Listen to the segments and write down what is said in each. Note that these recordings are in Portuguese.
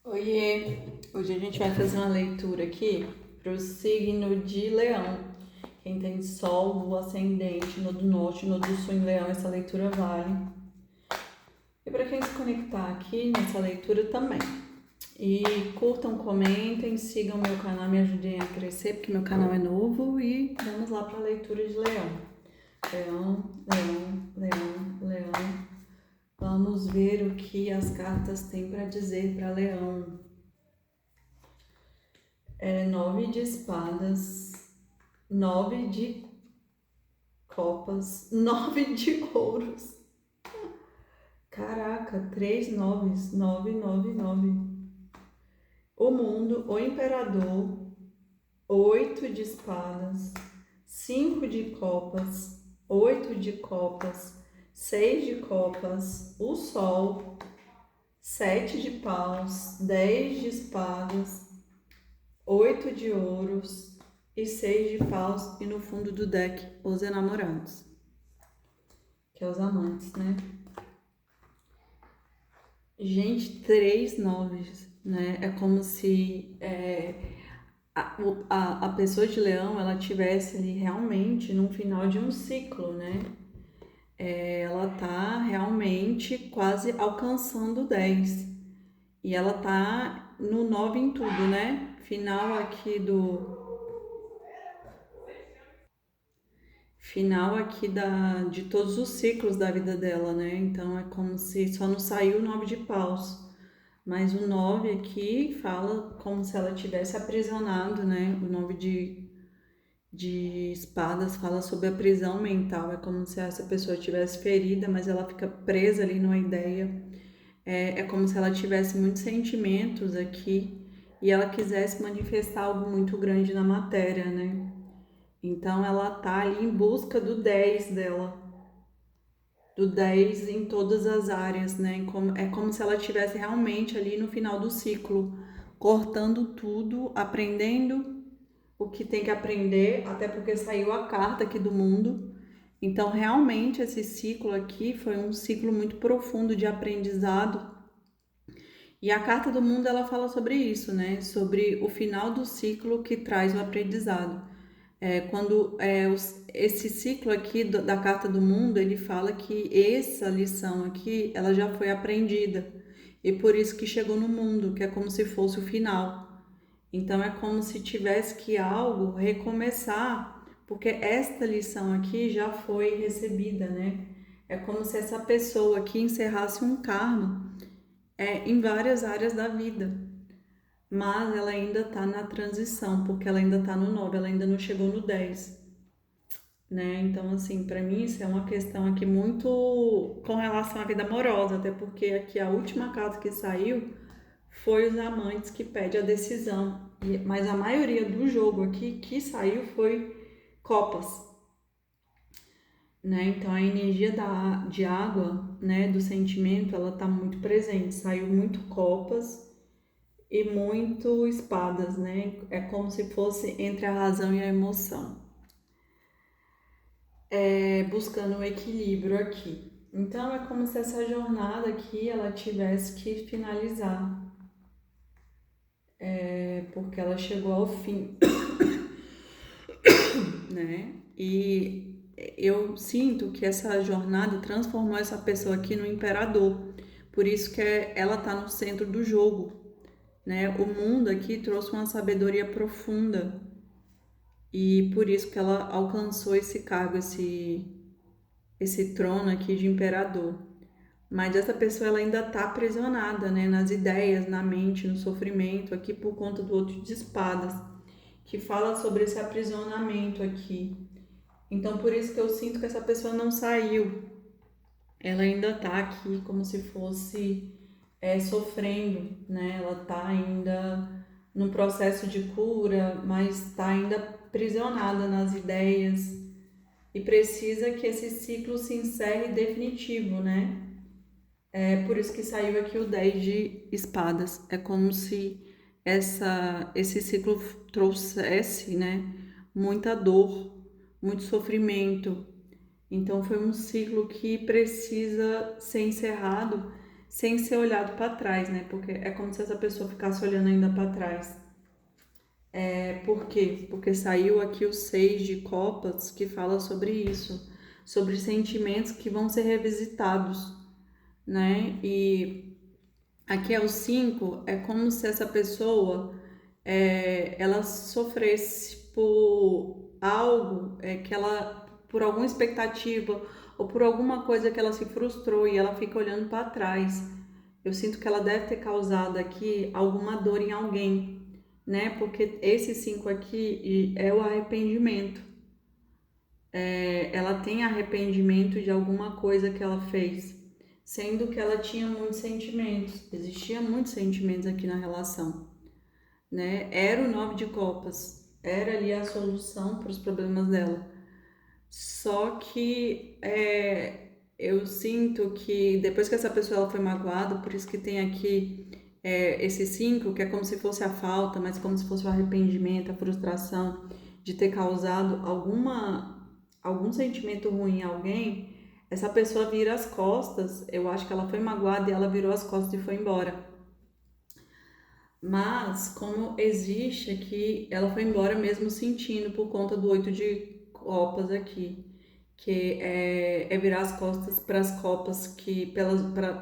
Oiê! Hoje a gente vai fazer uma leitura aqui para o signo de Leão. Quem tem Sol, Lua, Ascendente, no do Norte, no do Sul em Leão, essa leitura vale. E para quem se conectar aqui nessa leitura também. E curtam, comentem, sigam meu canal, me ajudem a crescer, porque meu canal é novo. E vamos lá para a leitura de Leão. Leão, Leão, Leão, Leão. Vamos ver o que as cartas têm para dizer para Leão. 9 de espadas, 9 de copas, 9 de ouros. Caraca, 3 noves, 9. O mundo, o imperador, 8 de espadas, 5 de copas, 8 de copas, 6 de copas, o sol, 7 de paus, 10 de espadas, 8 de ouros e 6 de paus, e no fundo do deck, os enamorados, que é os amantes, né? Gente, 3 noves, né? É como se a pessoa de Leão, ela tivesse ali realmente no final de um ciclo, né? Ela tá realmente quase alcançando o 10. E ela tá no 9 em tudo, né? Final aqui de todos os ciclos da vida dela, né? Então é como se só não saiu o 9 de paus. Mas o 9 aqui fala como se ela tivesse aprisionado, né? O 9 de espadas fala sobre a prisão mental. É como se essa pessoa tivesse ferida, mas ela fica presa ali numa ideia. É como se ela tivesse muitos sentimentos aqui e ela quisesse manifestar algo muito grande na matéria, né? Então ela tá ali em busca do 10 dela, do 10 em todas as áreas, né? É como se ela estivesse realmente ali no final do ciclo, cortando tudo, aprendendo o que tem que aprender, até porque saiu a carta aqui do mundo. Então, realmente, esse ciclo aqui foi um ciclo muito profundo de aprendizado. E a carta do mundo, ela fala sobre isso, né? Sobre o final do ciclo que traz o aprendizado. Esse ciclo aqui da carta do mundo, ele fala que essa lição aqui, ela já foi aprendida. E por isso que chegou no mundo, que é como se fosse o final. Então é como se tivesse que algo recomeçar, porque esta lição aqui já foi recebida, né? É como se essa pessoa aqui encerrasse um karma em várias áreas da vida, mas ela ainda está na transição, porque ela ainda está no 9, ela ainda não chegou no 10, né? Então, assim, para mim isso é uma questão aqui muito com relação à vida amorosa, até porque aqui a última carta que saiu foi os amantes que pede a decisão, mas a maioria do jogo aqui que saiu foi copas, né? Então a energia de água, né, do sentimento, ela tá muito presente, saiu muito copas e muito espadas, né? É como se fosse entre a razão e a emoção, buscando um equilíbrio aqui. Então é como se essa jornada aqui ela tivesse que finalizar, porque ela chegou ao fim, né? E eu sinto que essa jornada transformou essa pessoa aqui no imperador. Por isso que ela tá no centro do jogo, né? O mundo aqui trouxe uma sabedoria profunda e por isso que ela alcançou esse cargo, esse trono aqui de imperador. Mas essa pessoa ela ainda está aprisionada, né, nas ideias, na mente, no sofrimento, aqui por conta do outro de espadas, que fala sobre esse aprisionamento aqui. Então por isso que eu sinto que essa pessoa não saiu. Ela ainda está aqui como se fosse sofrendo, né? Ela está ainda no processo de cura, mas está ainda aprisionada nas ideias e precisa que esse ciclo se encerre definitivo, né? É por isso que saiu aqui o 10 de espadas. É como se esse ciclo trouxesse, né, muita dor, muito sofrimento. Então foi um ciclo que precisa ser encerrado sem ser olhado para trás, né? Porque é como se essa pessoa ficasse olhando ainda para trás. Por quê? Porque saiu aqui o 6 de copas que fala sobre isso, sobre sentimentos que vão ser revisitados, né? E aqui é o 5, é como se essa pessoa ela sofresse por algo que ela, por alguma expectativa ou por alguma coisa que ela se frustrou e ela fica olhando para trás. Eu sinto que ela deve ter causado aqui alguma dor em alguém, né? Porque esse 5 aqui é o arrependimento. Ela tem arrependimento de alguma coisa que ela fez, sendo que ela tinha muitos sentimentos, existia muitos sentimentos aqui na relação, né? Era o 9 de copas, era ali a solução para os problemas dela. Só que eu sinto que depois que essa pessoa ela foi magoada, por isso que tem aqui esse 5, que é como se fosse a falta, mas como se fosse o arrependimento, a frustração de ter causado algum sentimento ruim em alguém, essa pessoa vira as costas. Eu acho que ela foi magoada e ela virou as costas e foi embora. Mas, como existe aqui, ela foi embora mesmo sentindo por conta do 8 de copas aqui, que é virar as costas para as copas,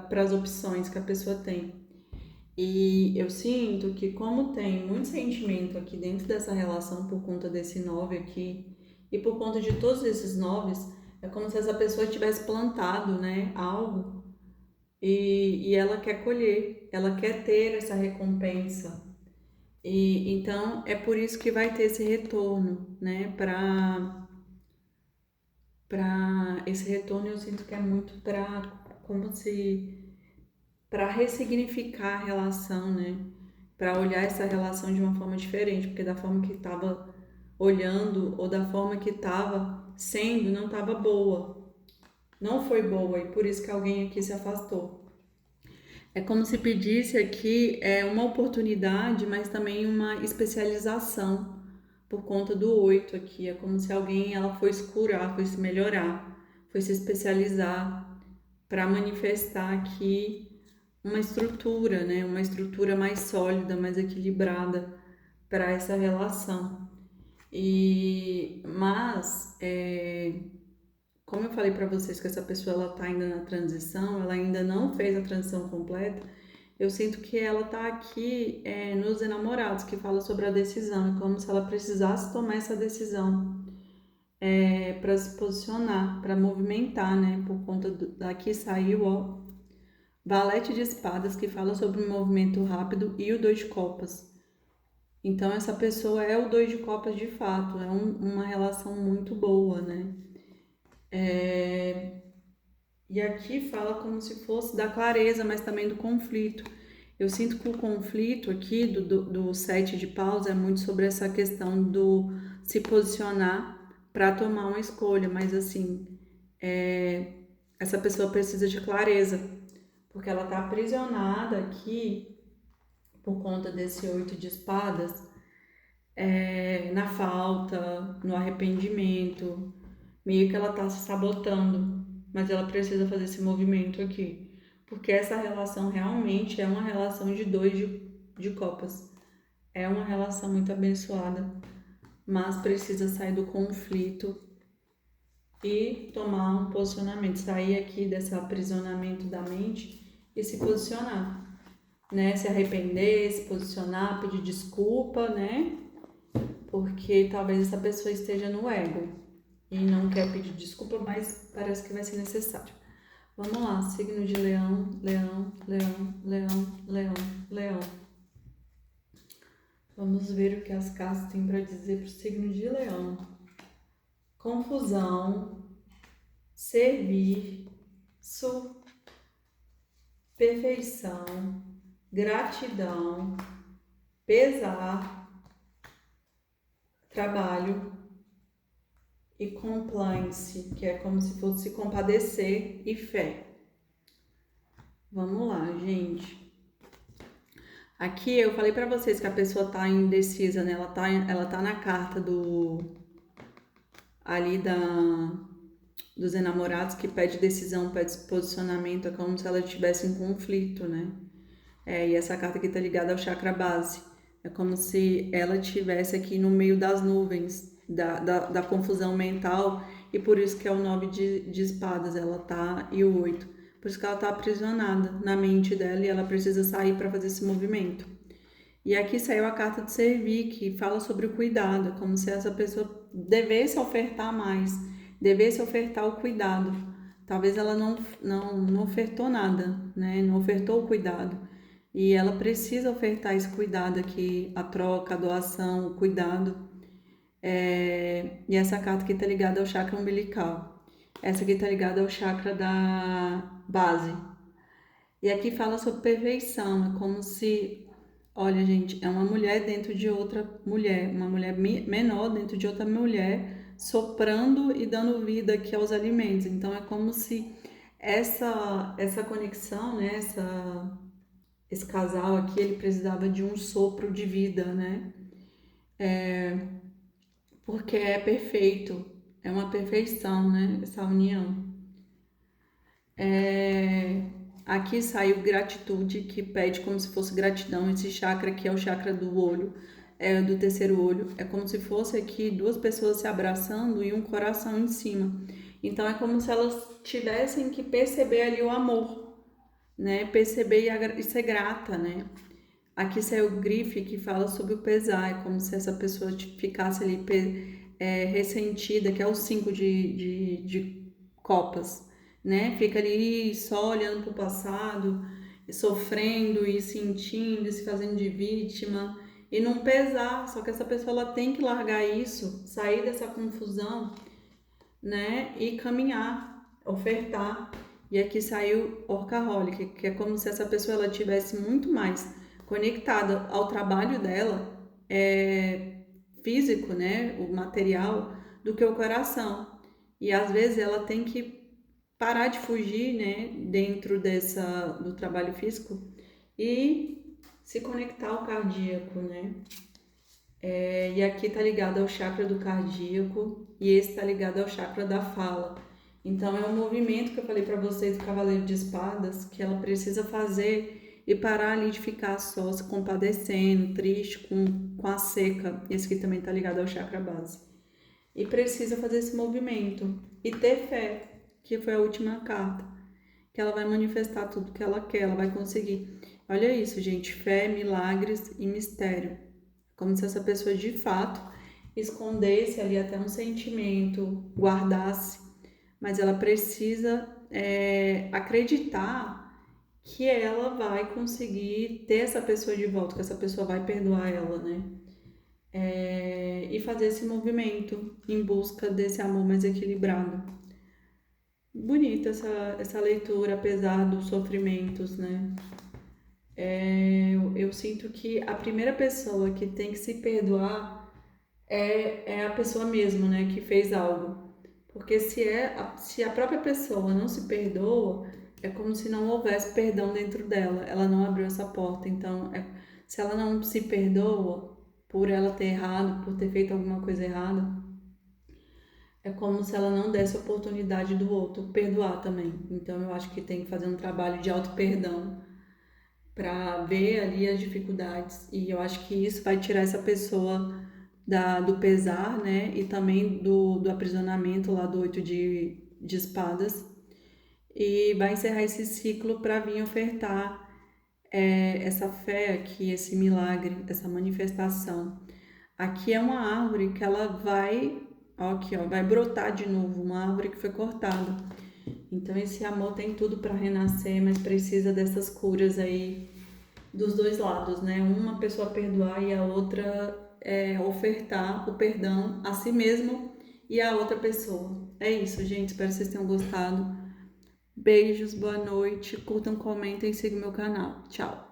para as opções que a pessoa tem. E eu sinto que, como tem muito sentimento aqui dentro dessa relação por conta desse 9 aqui, e por conta de todos esses 9, é como se essa pessoa tivesse plantado, né, algo e ela quer colher, ela quer ter essa recompensa. E então é por isso que vai ter esse retorno, né? Para esse retorno eu sinto que é muito para como se para ressignificar a relação, né? Para olhar essa relação de uma forma diferente, porque da forma que estava olhando ou da forma que estava sendo não estava boa, não foi boa e por isso que alguém aqui se afastou. É como se pedisse aqui uma oportunidade, mas também uma especialização por conta do 8 aqui. É como se alguém ela foi se curar, foi se melhorar, foi se especializar para manifestar aqui uma estrutura, né? Uma estrutura mais sólida, mais equilibrada para essa relação. Mas como eu falei para vocês que essa pessoa ela tá ainda na transição, ela ainda não fez a transição completa. Eu sinto que ela tá aqui nos Enamorados, que fala sobre a decisão, é como se ela precisasse tomar essa decisão para se posicionar, para movimentar, né? Por conta daqui saiu, ó, Valete de Espadas, que fala sobre um movimento rápido, e o 2 de Copas. Então, essa pessoa é o 2 de Copas de fato, é uma relação muito boa, né? E aqui fala como se fosse da clareza, mas também do conflito. Eu sinto que o conflito aqui do 7 de paus é muito sobre essa questão do se posicionar para tomar uma escolha, mas assim, essa pessoa precisa de clareza, porque ela está aprisionada aqui por conta desse 8 de espadas, na falta, no arrependimento, meio que ela está se sabotando, mas ela precisa fazer esse movimento aqui, porque essa relação realmente é uma relação de 2 de copas, é uma relação muito abençoada, mas precisa sair do conflito e tomar um posicionamento, sair aqui desse aprisionamento da mente e se posicionar, né? Se arrepender, se posicionar, pedir desculpa, né? Porque talvez essa pessoa esteja no ego e não quer pedir desculpa, mas parece que vai ser necessário. Vamos lá, signo de Leão, Leão, Leão, Leão, Leão, Leão. Vamos ver o que as cartas têm para dizer para o signo de Leão. Confusão, serviço, perfeição, gratidão, pesar, trabalho e compliance, que é como se fosse compadecer, e fé. Vamos lá, gente. Aqui eu falei pra vocês que a pessoa tá indecisa, né? Ela tá na carta ali dos enamorados, que pede decisão, pede posicionamento, é como se ela estivesse em conflito, né? E essa carta aqui tá ligada ao chakra base. É como se ela estivesse aqui no meio das nuvens, da confusão mental, e por isso que é o 9 de espadas, ela tá, e o 8. Por isso que ela tá aprisionada na mente dela e ela precisa sair para fazer esse movimento. E aqui saiu a carta de servir, que fala sobre o cuidado, como se essa pessoa devesse ofertar mais, devesse ofertar o cuidado. Talvez ela não ofertou nada, né? Não ofertou o cuidado. E ela precisa ofertar esse cuidado aqui, a troca, a doação, o cuidado. E essa carta aqui tá ligada ao chakra umbilical. Essa aqui tá ligada ao chakra da base. E aqui fala sobre perfeição, é como se, olha, gente, é uma mulher dentro de outra mulher, uma mulher menor dentro de outra mulher, soprando e dando vida aqui aos alimentos. Então é como se essa conexão, né, esse casal aqui, ele precisava de um sopro de vida, né? Porque é perfeito, é uma perfeição, né, essa união. Aqui saiu gratitude, que pede como se fosse gratidão. Esse chakra aqui é o chakra do olho, do terceiro olho. É como se fosse aqui duas pessoas se abraçando e um coração em cima. Então é como se elas tivessem que perceber ali o amor, né? Perceber e ser grata, né? Aqui saiu o grife, que fala sobre o pesar. É como se essa pessoa ficasse ali ressentida, que é o 5 de copas, né? Fica ali só olhando para o passado, e sofrendo e sentindo, e se fazendo de vítima e não pesar. Só que essa pessoa ela tem que largar isso, sair dessa confusão, né? E caminhar, ofertar. E aqui saiu Workaholic, que é como se essa pessoa ela tivesse muito mais conectada ao trabalho dela, físico, né? O material, do que o coração. E às vezes ela tem que parar de fugir, né, dentro do trabalho físico e se conectar ao cardíaco, né? E aqui tá ligado ao chakra do cardíaco e esse tá ligado ao chakra da fala. Então é um movimento que eu falei para vocês do Cavaleiro de Espadas que ela precisa fazer e parar ali de ficar só se compadecendo, triste com a seca. Esse aqui também tá ligado ao chakra base. E precisa fazer esse movimento e ter fé, que foi a última carta, que ela vai manifestar tudo que ela quer, ela vai conseguir. Olha isso, gente, fé, milagres e mistério. Como se essa pessoa de fato escondesse ali até um sentimento, guardasse, mas ela precisa acreditar que ela vai conseguir ter essa pessoa de volta, que essa pessoa vai perdoar ela, né? E fazer esse movimento em busca desse amor mais equilibrado. Bonita essa leitura, apesar dos sofrimentos, né? Eu sinto que a primeira pessoa que tem que se perdoar é a pessoa mesma, né? Que fez algo. Porque se a própria pessoa não se perdoa, é como se não houvesse perdão dentro dela. Ela não abriu essa porta. Então, se ela não se perdoa por ela ter errado, por ter feito alguma coisa errada, é como se ela não desse oportunidade do outro perdoar também. Então eu acho que tem que fazer um trabalho de auto-perdão para ver ali as dificuldades. E eu acho que isso vai tirar essa pessoa do pesar, né? E também do aprisionamento lá do 8 de espadas. E vai encerrar esse ciclo para vir ofertar essa fé aqui, esse milagre, essa manifestação. Aqui é uma árvore que ela vai, ó, aqui, ó, vai brotar de novo, uma árvore que foi cortada. Então esse amor tem tudo para renascer, mas precisa dessas curas aí dos dois lados, né? Uma pessoa perdoar e a outra ofertar o perdão a si mesmo e a outra pessoa. É isso, gente. Espero que vocês tenham gostado. Beijos, boa noite. Curtam, comentem e sigam meu canal. Tchau.